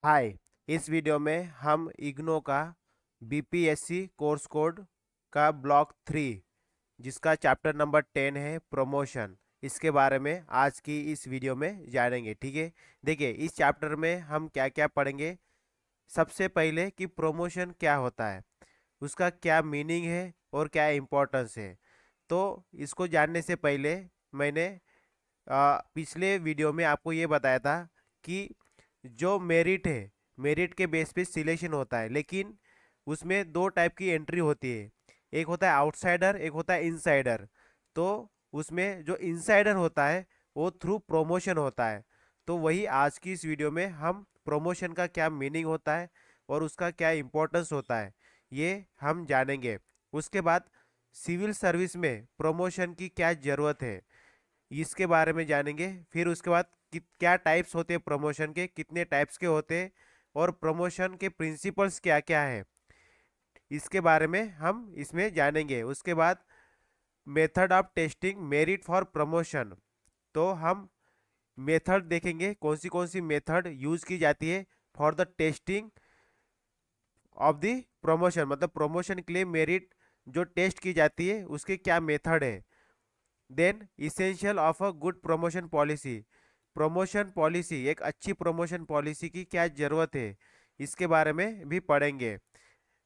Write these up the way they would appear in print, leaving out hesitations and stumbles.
हाय। इस वीडियो में हम इग्नो का बीपीएससी कोर्स कोड का ब्लॉक 3 जिसका चैप्टर नंबर 10 है प्रमोशन, इसके बारे में आज की इस वीडियो में जानेंगे। ठीक है, देखिए इस चैप्टर में हम क्या क्या पढ़ेंगे। सबसे पहले कि प्रमोशन क्या होता है, उसका क्या मीनिंग है और क्या इम्पोर्टेंस है। तो इसको जानने से पहले मैंने पिछले वीडियो में आपको ये बताया था कि जो मेरिट है, मेरिट के बेस पे सिलेक्शन होता है, लेकिन उसमें दो टाइप की एंट्री होती है। एक होता है आउटसाइडर, एक होता है इनसाइडर। तो उसमें जो इनसाइडर होता है वो थ्रू प्रमोशन होता है। तो वही आज की इस वीडियो में हम प्रमोशन का क्या मीनिंग होता है और उसका क्या इम्पोर्टेंस होता है ये हम जानेंगे। उसके बाद सिविल सर्विस में प्रमोशन की क्या ज़रूरत है इसके बारे में जानेंगे। फिर उसके बाद क्या टाइप्स होते हैं प्रमोशन के, कितने टाइप्स के होते हैं और प्रमोशन के प्रिंसिपल्स क्या क्या है, इसके बारे में हम इसमें जानेंगे। उसके बाद method of testing merit for promotion, तो हम मेथड देखेंगे कौन सी मेथड यूज की जाती है for the testing of the promotion, मतलब प्रमोशन के लिए मेरिट जो टेस्ट की जाती है उसके क्या मेथड है। Then essential of a good promotion policy, promotion policy, एक अच्छी प्रमोशन पॉलिसी की क्या ज़रूरत है इसके बारे में भी पढ़ेंगे।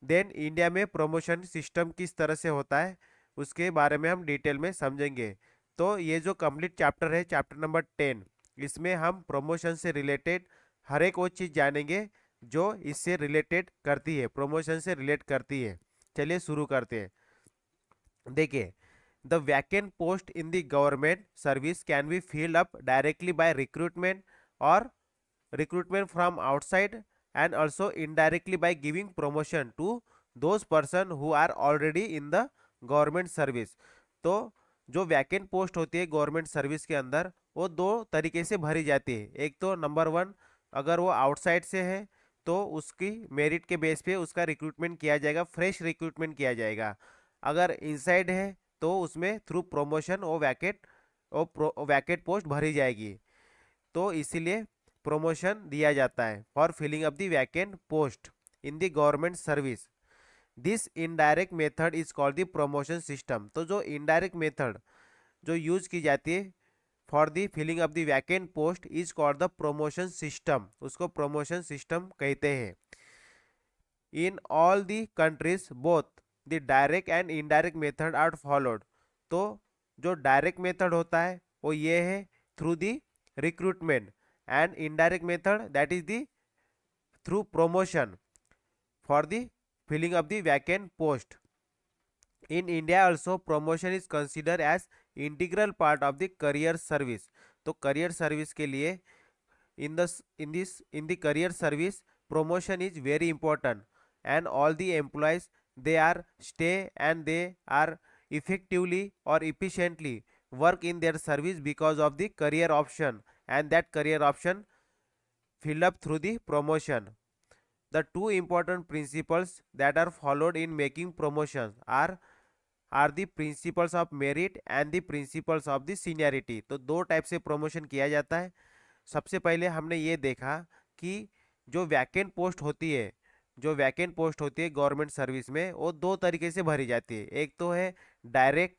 देन इंडिया में प्रमोशन सिस्टम किस तरह से होता है उसके बारे में हम डिटेल में समझेंगे। तो ये जो कंप्लीट चैप्टर है, चैप्टर नंबर 10, इसमें हम प्रमोशन से रिलेटेड हर एक वो चीज़ जानेंगे जो इससे रिलेटेड करती है, प्रमोशन से रिलेट करती है। चलिए शुरू करते हैं। देखिए, the vacant post in the government service can be filled up directly by recruitment or recruitment from outside, and also indirectly by giving promotion to those person who are already in the government service। तो जो vacant post होती है government service के अंदर वो दो तरीके से भरी जाती है। एक तो नंबर 1, अगर वो आउटसाइड से है तो उसकी मेरिट के बेस पे उसका रिक्रूटमेंट किया जाएगा, फ्रेश रिक्रूटमेंट किया जाएगा। अगर इनसाइड है तो उसमें थ्रू प्रमोशन वो वैकेट पोस्ट भरी जाएगी। तो इसीलिए प्रमोशन दिया जाता है for filling up the vacant post in the government service. This indirect method is called the promotion system. तो जो इनडायरेक्ट मेथड जो यूज की जाती है for the filling up the vacant post is called the promotion system, उसको promotion system कहते हैं। In all the countries both the direct and indirect method are followed. तो जो डायरेक्ट मेथड होता है वो ये है through the recruitment, and indirect method that is the through promotion for the filling up the vacant post. In India also promotion is consider as integral part of the career service. तो career service के लिए in the career service promotion is very important, and all the employees they are stay and they are effectively or efficiently work in their service because of the career option, and that career option filled up through the promotion. The two important principles that are followed in making promotions are the principles of merit and the principles of the seniority। तो दो type से promotion किया जाता है। सबसे पहले हमने ये देखा कि जो वैकेंट पोस्ट होती है, जो वैकेंट पोस्ट होती है गवर्नमेंट सर्विस में वो दो तरीके से भरी जाती है। एक तो है डायरेक्ट,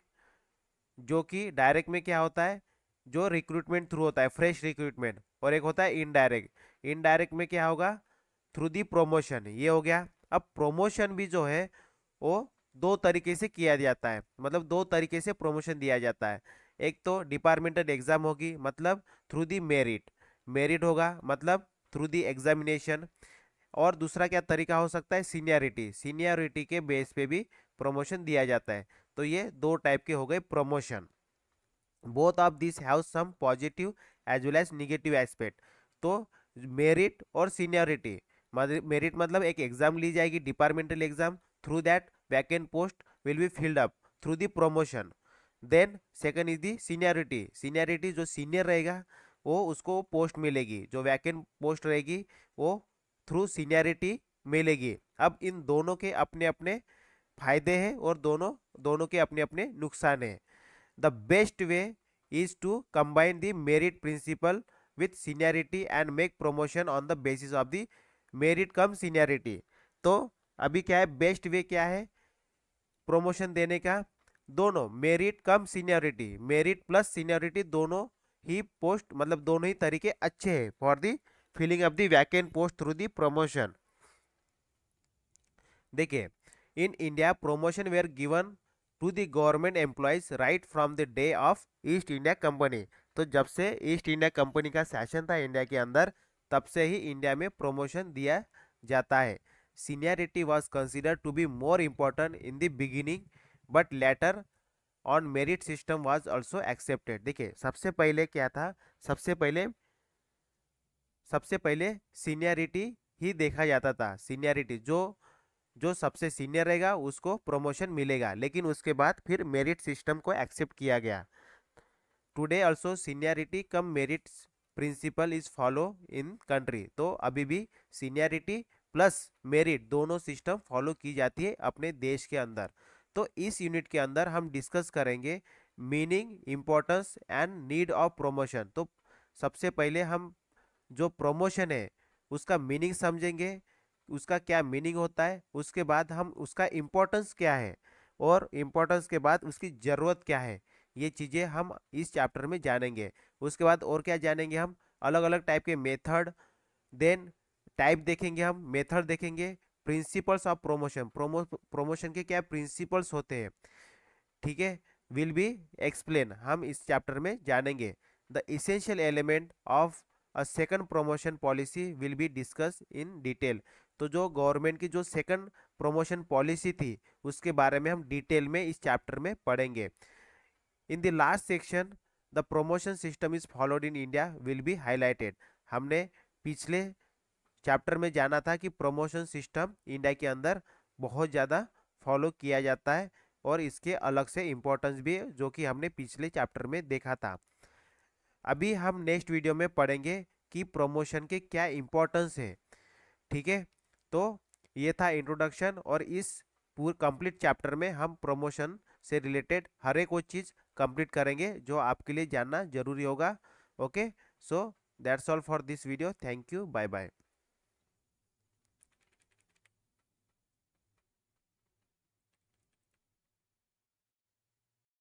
जो कि डायरेक्ट में क्या होता है, जो रिक्रूटमेंट थ्रू होता है, फ्रेश रिक्रूटमेंट। और एक होता है इनडायरेक्ट। इनडायरेक्ट में क्या होगा, थ्रू दी प्रमोशन, ये हो गया। अब प्रमोशन भी जो है वो दो तरीके से किया जाता है, मतलब दो तरीके से प्रमोशन दिया जाता है। एक तो डिपार्टमेंटल एग्जाम होगी, मतलब थ्रू दी मेरिट, मेरिट होगा मतलब थ्रू दी एग्जामिनेशन। और दूसरा क्या तरीका हो सकता है, सीनियरिटी, सीनियरिटी के बेस पे भी प्रमोशन दिया जाता है। तो ये दो टाइप के हो गए promotion. Both of this have some positive as well as negative aspect. तो मेरिट और सीनियरिटी, मेरिट मतलब एक एग्जाम ली जाएगी, departmental exam, through that vacant post will be filled up through the promotion. Then second is the seniority, seniority जो senior रहेगा वो उसको पोस्ट मिलेगी, जो वैकेंट पोस्ट रहेगी वो थ्रू सीनियरिटी मिलेगी। अब इन दोनों के अपने अपने फायदे हैं और दोनों दोनों के अपने अपने नुकसान हैं। The best way is to combine the merit principle with seniority and make promotion on the basis of the merit cum seniority. तो अभी क्या है, बेस्ट वे क्या है प्रमोशन देने का, दोनों merit cum seniority, merit plus seniority, दोनों ही पोस्ट मतलब दोनों ही तरीके अच्छे हैं for the filling of the vacant post through the promotion. देखिए, in India promotion were given to the government employees right from the day of East India Company. तो जब से ईस्ट इंडिया कंपनी का शासन था इंडिया के अंदर, तब से ही इंडिया में प्रमोशन दिया जाता है। Seniority was considered to be more important in the beginning but later on merit system was also accepted. देखिए, सबसे पहले क्या था, सबसे पहले सीनियरिटी ही देखा जाता था। सीनियरिटी जो जो सबसे सीनियर रहेगा उसको प्रमोशन मिलेगा, लेकिन उसके बाद फिर मेरिट सिस्टम को एक्सेप्ट किया गया। Today also seniority cum merit principle is follow in country. तो अभी भी सीनियरिटी प्लस मेरिट दोनों सिस्टम फॉलो की जाती है अपने देश के अंदर। तो इस यूनिट के अंदर हम डिस्कस करेंगे meaning, importance and need of promotion. तो सबसे पहले हम जो प्रमोशन है उसका मीनिंग समझेंगे, उसका क्या मीनिंग होता है, उसके बाद हम उसका इम्पोर्टेंस क्या है, और इम्पोर्टेंस के बाद उसकी ज़रूरत क्या है, ये चीज़ें हम इस चैप्टर में जानेंगे। उसके बाद और क्या जानेंगे, हम अलग अलग टाइप के मेथड, देन टाइप देखेंगे, हम मेथड देखेंगे, प्रिंसिपल्स ऑफ प्रमोशन, प्रमोशन के क्या प्रिंसिपल्स होते हैं, ठीक है, विल बी एक्सप्लेन, हम इस चैप्टर में जानेंगे। The essential element of a second promotion policy will be discuss in detail. तो जो गवर्नमेंट की जो सेकंड प्रमोशन पॉलिसी थी उसके बारे में हम डिटेल में इस चैप्टर में पढ़ेंगे। In the last section the promotion system is followed in India will be highlighted. हमने पिछले चैप्टर में जाना था कि प्रमोशन सिस्टम इंडिया के अंदर बहुत ज़्यादा फॉलो किया जाता है और इसके अलग से इम्पोर्टेंस भी है, जो कि हमने पिछले चैप्टर में देखा था। अभी हम नेक्स्ट वीडियो में पढ़ेंगे कि प्रमोशन के क्या इम्पोर्टेंस है, ठीक है। तो ये था इंट्रोडक्शन, और इस पूरे कंप्लीट चैप्टर में हम प्रमोशन से रिलेटेड हर एक वो चीज़ कंप्लीट करेंगे जो आपके लिए जानना जरूरी होगा। Okay, so that's all for this video. Thank you, bye bye.